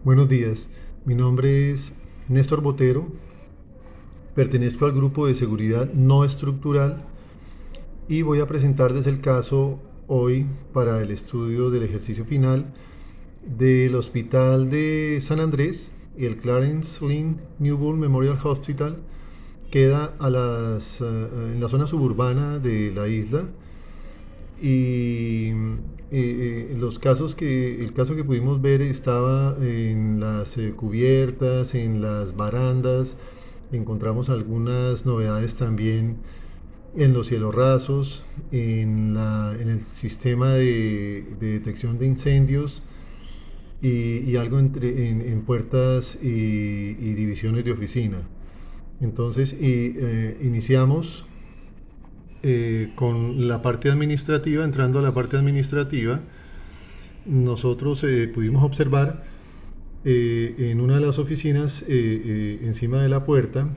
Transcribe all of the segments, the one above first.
Buenos días, mi nombre es Néstor Botero, pertenezco al grupo de seguridad no estructural y voy a presentarles el caso hoy para el estudio del ejercicio final del Hospital de San Andrés, el Clarence Lynn Newbold Memorial Hospital. Queda en la zona suburbana de la isla y el caso que pudimos ver estaba en las cubiertas, en las barandas. Encontramos algunas novedades también en los cielos rasos, en el sistema de detección de incendios y algo en puertas y divisiones de oficina. Entonces iniciamos con la parte administrativa. Entrando a la parte administrativa, nosotros pudimos observar en una de las oficinas, encima de la puerta,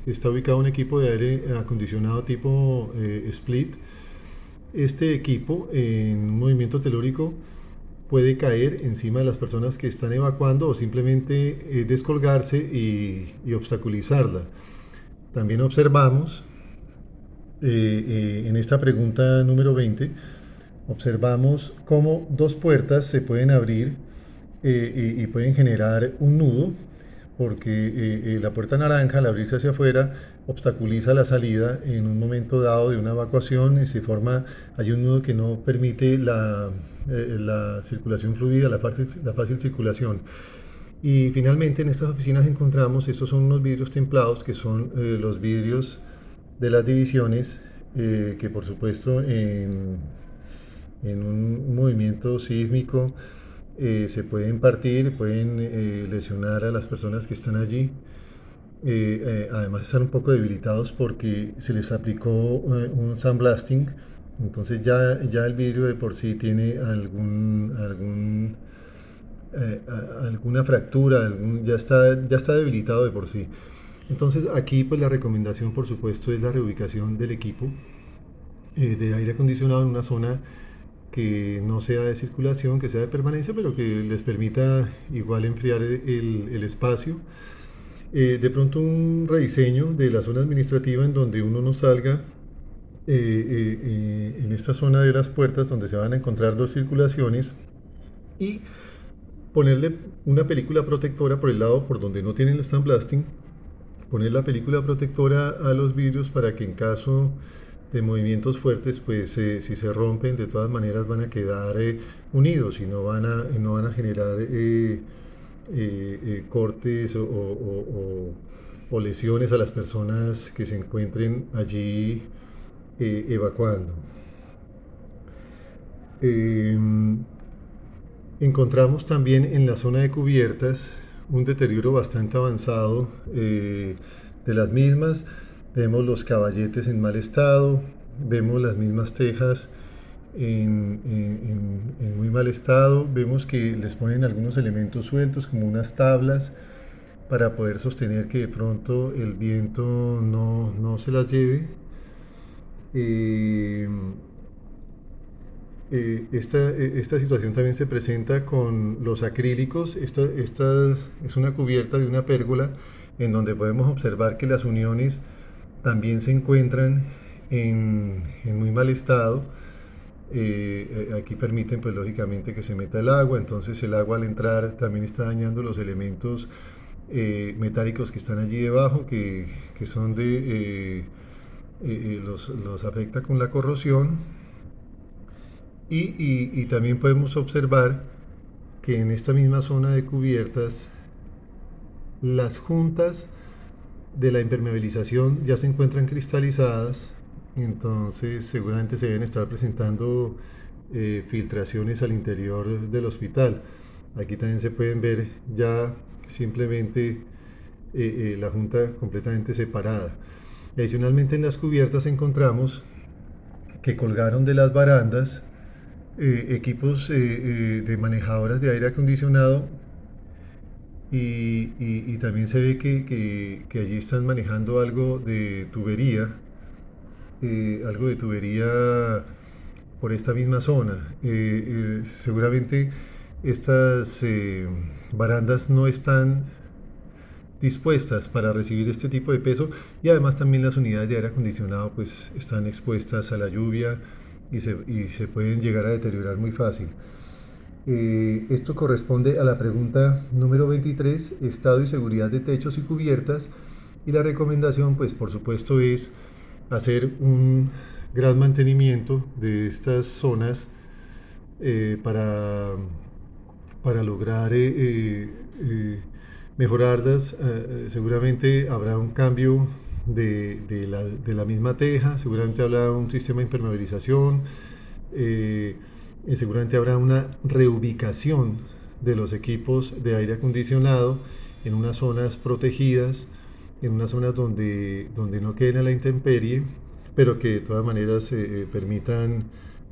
está ubicado un equipo de aire acondicionado tipo split. Este equipo, en un movimiento telúrico, puede caer encima de las personas que están evacuando o simplemente descolgarse y obstaculizarla. También observamos en esta pregunta número 20, observamos cómo dos puertas se pueden abrir y pueden generar un nudo, porque la puerta naranja, al abrirse hacia afuera, obstaculiza la salida en un momento dado de una evacuación y hay un nudo que no permite la circulación fluida, la fácil circulación. Y finalmente en estas oficinas encontramos, estos son unos vidrios templados que son los vidrios de las divisiones, que por supuesto en un movimiento sísmico se pueden partir, pueden lesionar a las personas que están allí. Además están un poco debilitados porque se les aplicó un sandblasting. Entonces ya el vidrio de por sí tiene alguna fractura, ya está debilitado de por sí. Entonces aquí pues la recomendación por supuesto es la reubicación del equipo de aire acondicionado en una zona que no sea de circulación, que sea de permanencia, pero que les permita igual enfriar el espacio. De pronto un rediseño de la zona administrativa en donde uno no salga en esta zona de las puertas donde se van a encontrar dos circulaciones, y ponerle una película protectora por el lado por donde no tienen el sandblasting, poner la película protectora a los vidrios para que en caso de movimientos fuertes, pues si se rompen, de todas maneras van a quedar unidos y no van a generar cortes o lesiones a las personas que se encuentren allí evacuando. Eh, Encontramos también en la zona de cubiertas un deterioro bastante avanzado de las mismas. Vemos los caballetes en mal estado, vemos las mismas tejas en muy mal estado, vemos que les ponen algunos elementos sueltos como unas tablas para poder sostener que de pronto el viento no se las lleve. Eh, esta situación también se presenta con los acrílicos. Esta es una cubierta de una pérgola en donde podemos observar que las uniones también se encuentran en muy mal estado. Aquí permiten pues lógicamente que se meta el agua, entonces el agua al entrar también está dañando los elementos metálicos que están allí debajo, que son los afecta con la corrosión. Y también podemos observar que en esta misma zona de cubiertas las juntas de la impermeabilización ya se encuentran cristalizadas. Entonces seguramente se deben estar presentando filtraciones al interior del hospital. Aquí también se pueden ver ya simplemente la junta completamente separada. Adicionalmente en las cubiertas encontramos que colgaron de las barandas equipos de manejadoras de aire acondicionado, y también se ve que allí están manejando algo de tubería por esta misma zona. Seguramente estas barandas no están dispuestas para recibir este tipo de peso, y además también las unidades de aire acondicionado pues están expuestas a la lluvia y se pueden llegar a deteriorar muy fácil. Esto corresponde a la pregunta número 23, estado y seguridad de techos y cubiertas, y la recomendación pues por supuesto es hacer un gran mantenimiento de estas zonas eh, para lograr mejorarlas. Seguramente habrá un cambio de la misma teja, seguramente habrá un sistema de impermeabilización, eh, seguramente habrá una reubicación de los equipos de aire acondicionado en unas zonas protegidas, en unas zonas donde no queden a la intemperie, pero que de todas maneras permitan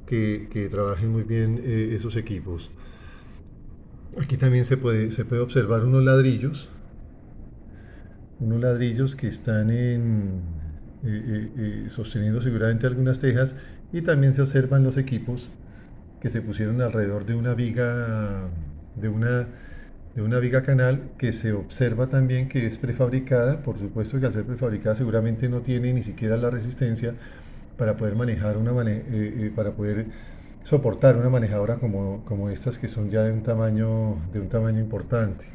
que trabajen muy bien esos equipos. Aquí también se puede observar unos ladrillos que están sosteniendo seguramente algunas tejas, y también se observan los equipos que se pusieron alrededor de una viga, de una, de una viga canal, que se observa también que es prefabricada. Por supuesto que al ser prefabricada seguramente no tiene ni siquiera la resistencia para poder manejar para poder soportar una manejadora como estas, que son ya de un tamaño importante.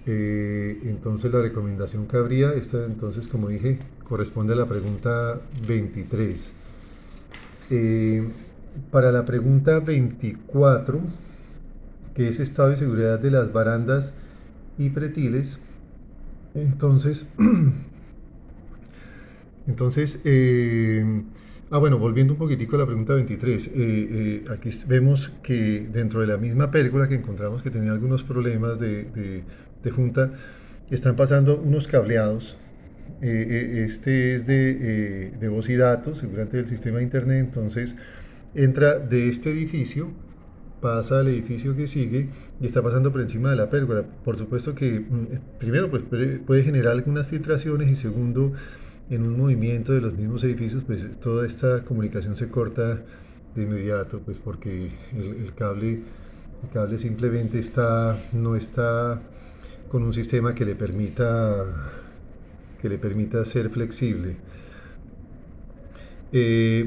Entonces la recomendación que habría, esta entonces como dije, corresponde a la pregunta 23. Eh, para la pregunta 24, que es estado y seguridad de las barandas y pretiles, entonces, entonces bueno, volviendo un poquitico a la pregunta 23, aquí vemos que dentro de la misma pérgola que encontramos que tenía algunos problemas de junta, están pasando unos cableados. Este es de voz y datos, seguramente del sistema de internet. Entonces entra de este edificio, pasa al edificio que sigue y está pasando por encima de la pérgola. Por supuesto que primero pues puede generar algunas filtraciones, y segundo, en un movimiento de los mismos edificios pues toda esta comunicación se corta de inmediato, pues porque el cable simplemente no está con un sistema que le permita ser flexible.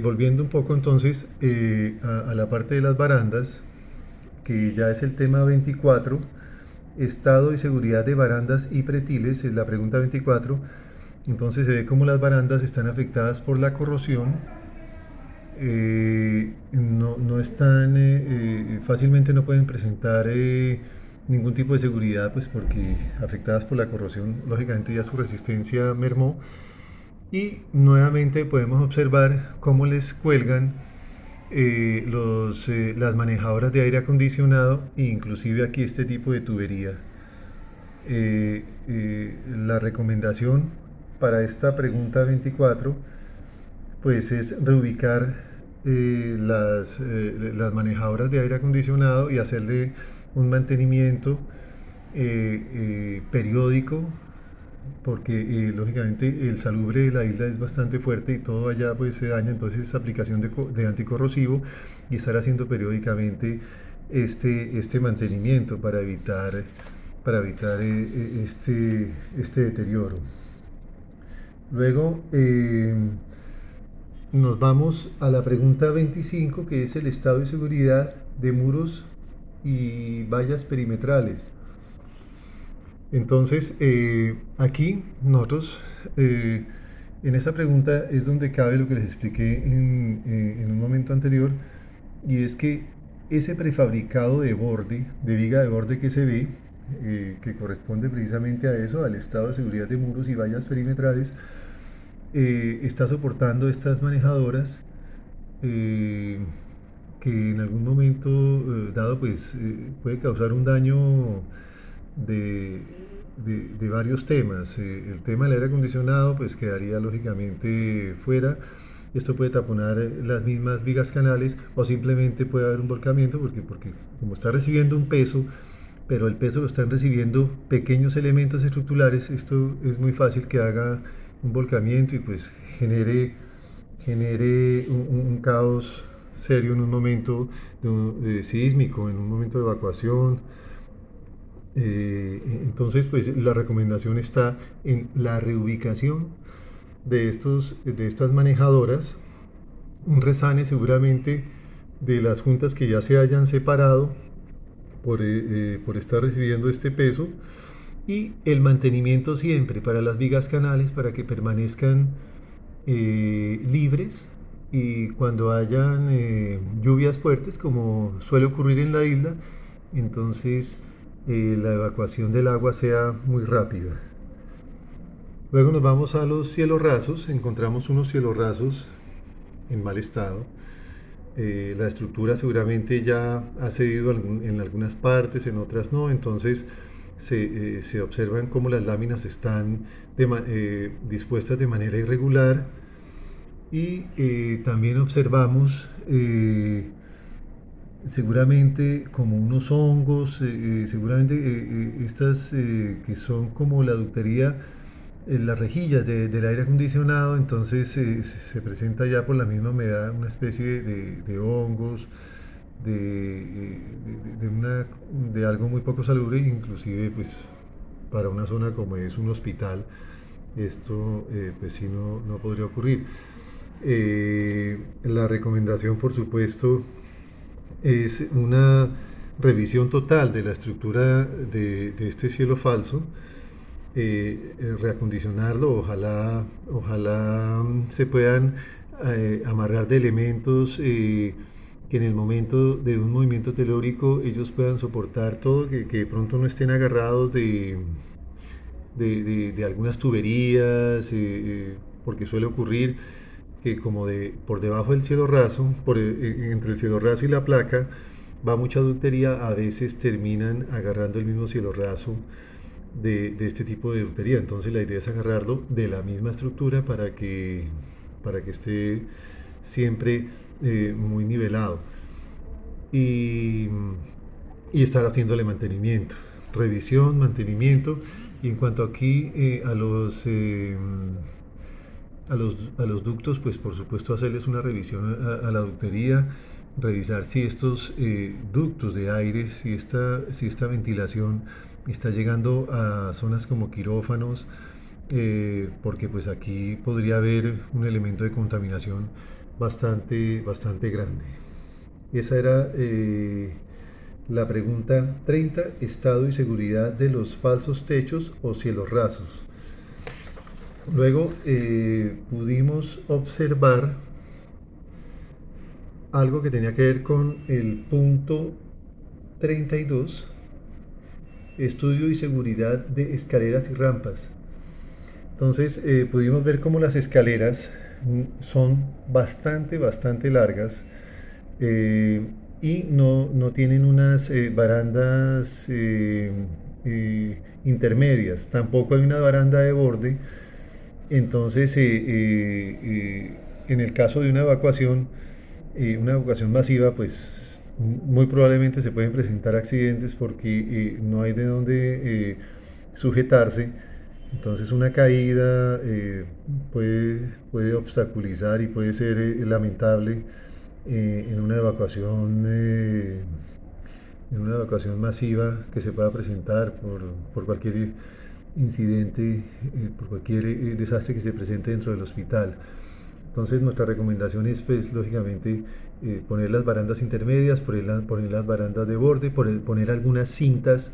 Volviendo un poco entonces a la parte de las barandas, que ya es el tema 24, estado y seguridad de barandas y pretiles, es la pregunta 24. Entonces se ve como las barandas están afectadas por la corrosión, no están, fácilmente no pueden presentar ningún tipo de seguridad, pues porque afectadas por la corrosión, lógicamente ya su resistencia mermó. Y nuevamente podemos observar cómo les cuelgan las manejadoras de aire acondicionado, e inclusive aquí este tipo de tubería. La recomendación para esta pregunta 24 pues es reubicar las manejadoras de aire acondicionado y hacerle un mantenimiento periódico, porque lógicamente el salubre de la isla es bastante fuerte y todo allá pues se daña. Entonces aplicación de anticorrosivo y estar haciendo periódicamente este mantenimiento para evitar este deterioro. Luego nos vamos a la pregunta 25, que es el estado y seguridad de muros y vallas perimetrales. Entonces, aquí nosotros, en esta pregunta es donde cabe lo que les expliqué en un momento anterior, y es que ese prefabricado de borde, de viga de borde que se ve, que corresponde precisamente a eso, al estado de seguridad de muros y vallas perimetrales, está soportando estas manejadoras, que en algún momento dado pues puede causar un daño de, de varios temas. El tema del aire acondicionado pues quedaría lógicamente fuera. Esto puede taponar las mismas vigas canales, o simplemente puede haber un volcamiento porque como está recibiendo un peso, pero el peso lo están recibiendo pequeños elementos estructurales, esto es muy fácil que haga un volcamiento y pues genere un caos serio en un momento sísmico, en un momento de evacuación. Entonces, pues la recomendación está en la reubicación de estas manejadoras, un resane seguramente de las juntas que ya se hayan separado por estar recibiendo este peso, y el mantenimiento siempre para las vigas canales para que permanezcan libres, y cuando hayan lluvias fuertes como suele ocurrir en la isla, entonces la evacuación del agua sea muy rápida. Luego nos vamos a los cielos rasos, encontramos unos cielos rasos en mal estado. La estructura seguramente ya ha cedido en algunas partes, en otras no, entonces se observan cómo las láminas están dispuestas de manera irregular, y también observamos seguramente como unos hongos, seguramente estas que son como la ductería, las rejillas del aire acondicionado, entonces se presenta ya por la misma humedad una especie de hongos, de algo muy poco salubre, inclusive pues para una zona como es un hospital, esto pues sí no podría ocurrir. La recomendación, por supuesto, es una revisión total de la estructura de este cielo falso, reacondicionarlo, ojalá se puedan amarrar de elementos que en el momento de un movimiento telúrico ellos puedan soportar todo, que de pronto no estén agarrados de algunas tuberías, porque suele ocurrir que como por debajo del cielo raso, entre el cielo raso y la placa, va mucha ductería, a veces terminan agarrando el mismo cielo raso de este tipo de ductería. Entonces la idea es agarrarlo de la misma estructura para que esté siempre muy nivelado, y, y estar haciéndole mantenimiento, revisión, mantenimiento. Y en cuanto aquí a los ductos, pues por supuesto hacerles una revisión a la ductería, revisar si estos ductos de aire, si esta ventilación está llegando a zonas como quirófanos, porque pues aquí podría haber un elemento de contaminación bastante grande. Esa era la pregunta 30, estado y seguridad de los falsos techos o cielos rasos. Luego pudimos observar algo que tenía que ver con el punto 32, estudio y seguridad de escaleras y rampas. Entonces pudimos ver cómo las escaleras son bastante largas, y no tienen unas barandas intermedias, tampoco hay una baranda de borde. Entonces, en el caso de una evacuación masiva, pues muy probablemente se pueden presentar accidentes porque no hay de dónde sujetarse. Entonces, una caída puede obstaculizar y puede ser lamentable en una evacuación masiva que se pueda presentar por cualquier incidente, por cualquier desastre que se presente dentro del hospital. Entonces nuestra recomendación es, pues, lógicamente, poner las barandas intermedias, poner las barandas de borde, poner algunas cintas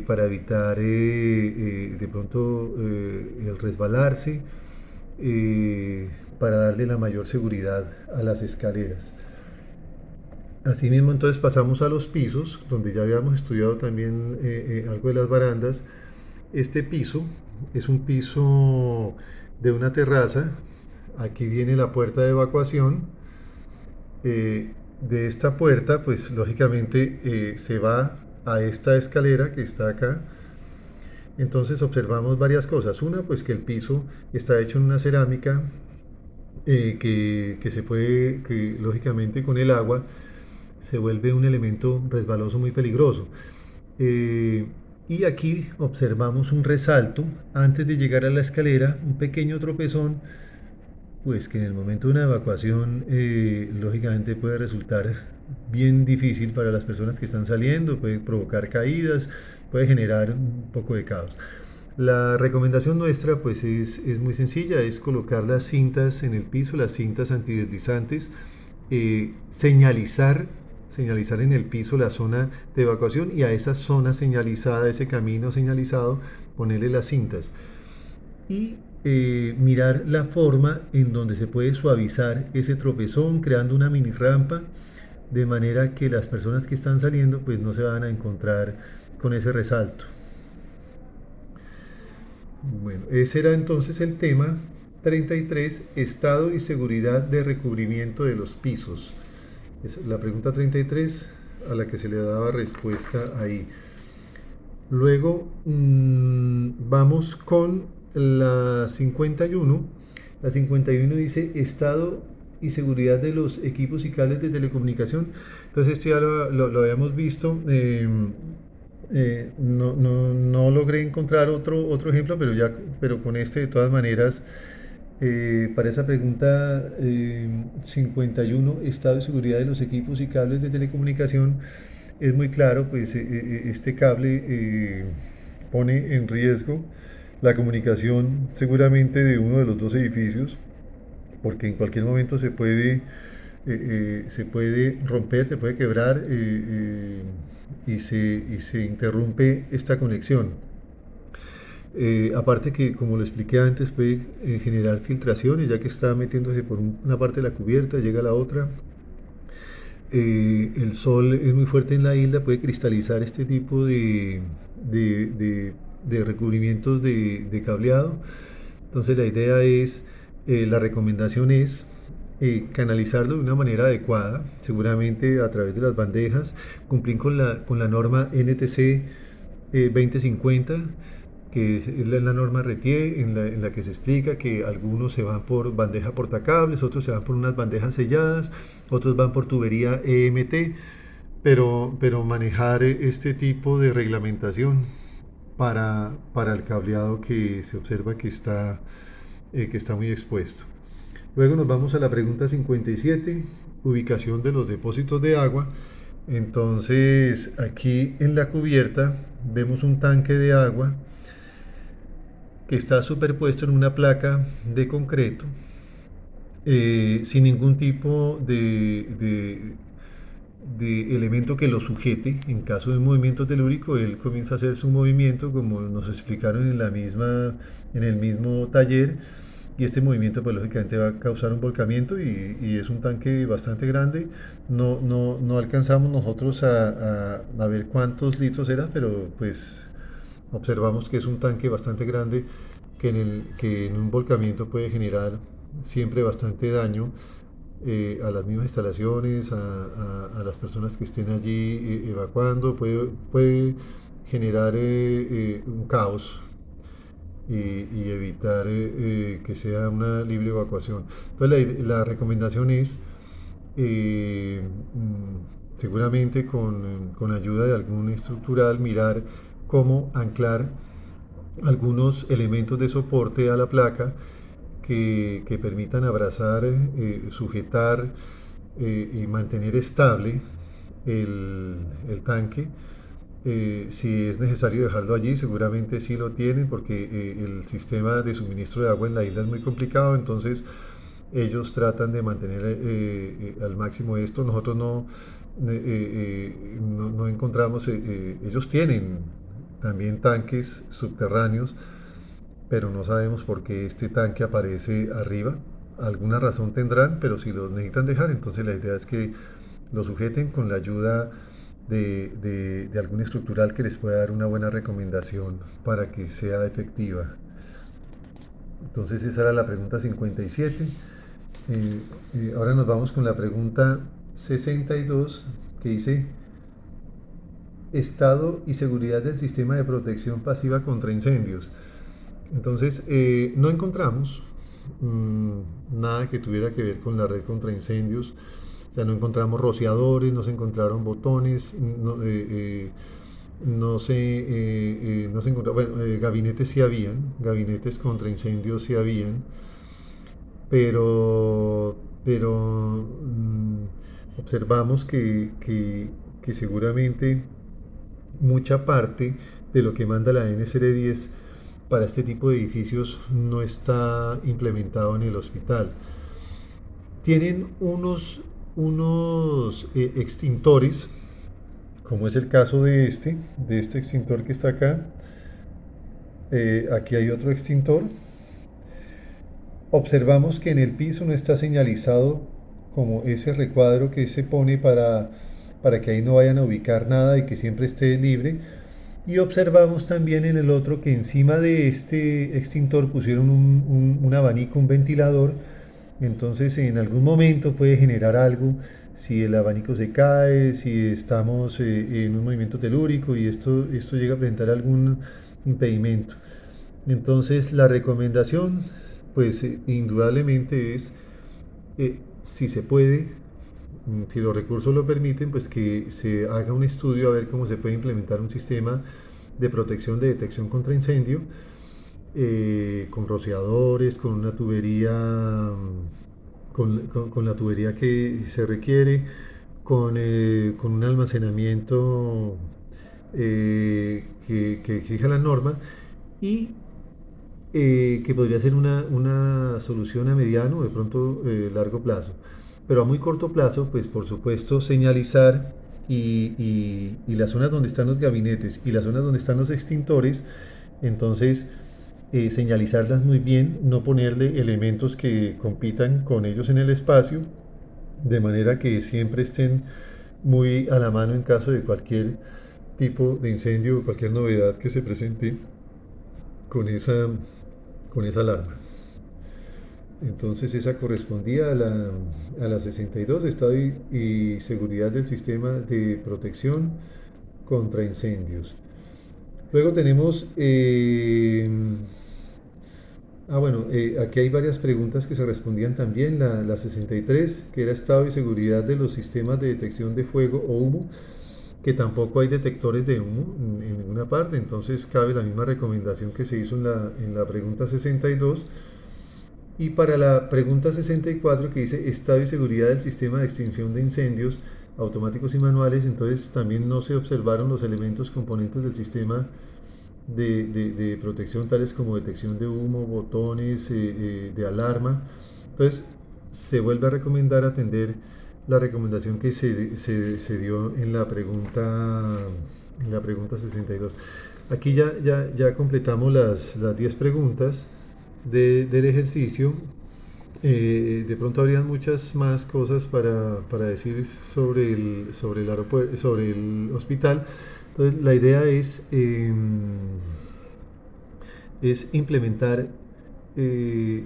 para evitar de pronto el resbalarse, para darle la mayor seguridad a las escaleras. Asimismo, entonces pasamos a los pisos, donde ya habíamos estudiado también algo de las barandas. Este piso es un piso de una terraza. Aquí viene la puerta de evacuación. De esta puerta, pues lógicamente se va a esta escalera que está acá. Entonces observamos varias cosas. Una, pues que el piso está hecho en una cerámica que lógicamente con el agua se vuelve un elemento resbaloso muy peligroso. Y aquí observamos un resalto antes de llegar a la escalera, un pequeño tropezón pues que en el momento de una evacuación lógicamente puede resultar bien difícil para las personas que están saliendo, puede provocar caídas, puede generar un poco de caos. La recomendación nuestra pues es muy sencilla, es colocar las cintas en el piso, las cintas antideslizantes, señalizar en el piso la zona de evacuación y a esa zona señalizada, ese camino señalizado, ponerle las cintas y mirar la forma en donde se puede suavizar ese tropezón creando una mini rampa de manera que las personas que están saliendo pues no se van a encontrar con ese resalto. Bueno, ese era entonces el tema 33, estado y seguridad de recubrimiento de los pisos. Es la pregunta 33 a la que se le daba respuesta ahí. Luego vamos con la 51. La 51 dice estado y seguridad de los equipos y cables de telecomunicación. Entonces este ya lo habíamos visto. No logré encontrar otro ejemplo, pero con este de todas maneras, para esa pregunta 51, estado y seguridad de los equipos y cables de telecomunicación, es muy claro, pues este cable pone en riesgo la comunicación seguramente de uno de los dos edificios, porque en cualquier momento se puede romper, se puede quebrar y se interrumpe esta conexión. Aparte que, como lo expliqué antes, puede generar filtraciones, ya que está metiéndose por una parte de la cubierta, llega a la otra. El sol es muy fuerte en la isla, puede cristalizar este tipo de, de- de recubrimientos de cableado. Entonces la recomendación es canalizarlo de una manera adecuada, seguramente a través de las bandejas, cumplir con la norma NTC 2050, que es la norma RETIE, en la que se explica que algunos se van por bandeja portacables, otros se van por unas bandejas selladas, otros van por tubería EMT, pero manejar este tipo de reglamentación para el cableado que se observa que está muy expuesto. Luego nos vamos a la pregunta 57, ubicación de los depósitos de agua. Entonces, aquí en la cubierta vemos un tanque de agua que está superpuesto en una placa de concreto sin ningún tipo de elemento que lo sujete. En caso de un movimiento telúrico, él comienza a hacer su movimiento, como nos explicaron en el mismo taller, y este movimiento pues lógicamente va a causar un volcamiento y es un tanque bastante grande. No alcanzamos nosotros a ver cuántos litros era, pero pues observamos que es un tanque bastante grande que en un volcamiento puede generar siempre bastante daño a las mismas instalaciones, a las personas que estén allí evacuando, puede generar un caos y evitar que sea una libre evacuación. Entonces la recomendación es, seguramente con ayuda de algún estructural, mirar cómo anclar algunos elementos de soporte a la placa que permitan abrazar, sujetar y mantener estable el tanque. Si es necesario dejarlo allí, seguramente sí lo tienen porque el sistema de suministro de agua en la isla es muy complicado, entonces ellos tratan de mantener al máximo esto. Nosotros no encontramos, ellos tienen también tanques subterráneos, pero no sabemos por qué este tanque aparece arriba. Alguna razón tendrán, pero si lo necesitan dejar, entonces la idea es que lo sujeten con la ayuda de algún estructural que les pueda dar una buena recomendación para que sea efectiva. Entonces esa era la pregunta 57. Ahora nos vamos con la pregunta 62 que dice estado y seguridad del sistema de protección pasiva contra incendios. Entonces, no encontramos nada que tuviera que ver con la red contra incendios. O sea, no encontramos rociadores, no se encontraron botones, no se encontraron, bueno, gabinetes sí habían, gabinetes contra incendios sí habían, pero observamos que seguramente mucha parte de lo que manda la NSR 10 para este tipo de edificios no está implementado en el hospital. Tienen unos extintores, como es el caso de este extintor que está acá. Aquí hay otro extintor. Observamos que en el piso no está señalizado como ese recuadro que se pone para que ahí no vayan a ubicar nada y que siempre esté libre. Y observamos también en el otro que encima de este extintor pusieron un abanico, un ventilador. Entonces en algún momento puede generar algo si el abanico se cae, si estamos en un movimiento telúrico y esto llega a presentar algún impedimento. Entonces la recomendación, pues indudablemente es, si se puede, si los recursos lo permiten, pues que se haga un estudio a ver cómo se puede implementar un sistema de protección de detección contra incendio, con rociadores, con una tubería, con la tubería que se requiere, con un almacenamiento que exija la norma y que podría ser una solución a mediano o de pronto largo plazo. Pero a muy corto plazo, pues por supuesto señalizar y las zonas donde están los gabinetes y las zonas donde están los extintores, entonces señalizarlas muy bien, no ponerle elementos que compitan con ellos en el espacio, de manera que siempre estén muy a la mano en caso de cualquier tipo de incendio o cualquier novedad que se presente con con esa alarma. Entonces esa correspondía a la 62, estado y seguridad del sistema de protección contra incendios. Luego tenemos, aquí hay varias preguntas que se respondían también. La 63, que era estado y seguridad de los sistemas de detección de fuego o humo, que tampoco hay detectores de humo en ninguna parte, entonces cabe la misma recomendación que se hizo en la pregunta 62. Y para la pregunta 64 que dice estado y seguridad del sistema de extinción de incendios automáticos y manuales, entonces también no se observaron los elementos componentes del sistema de protección tales como detección de humo, botones de alarma. Entonces se vuelve a recomendar atender la recomendación que se dio en la pregunta 62. Aquí ya completamos las 10 preguntas del ejercicio. De pronto habrían muchas más cosas para decir sobre el aeropuerto, sobre el hospital. Entonces, la idea es implementar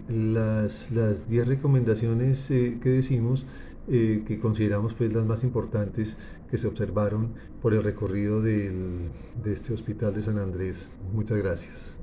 las 10 recomendaciones que decimos, que consideramos pues las más importantes que se observaron por el recorrido de este hospital de San Andrés. Muchas gracias.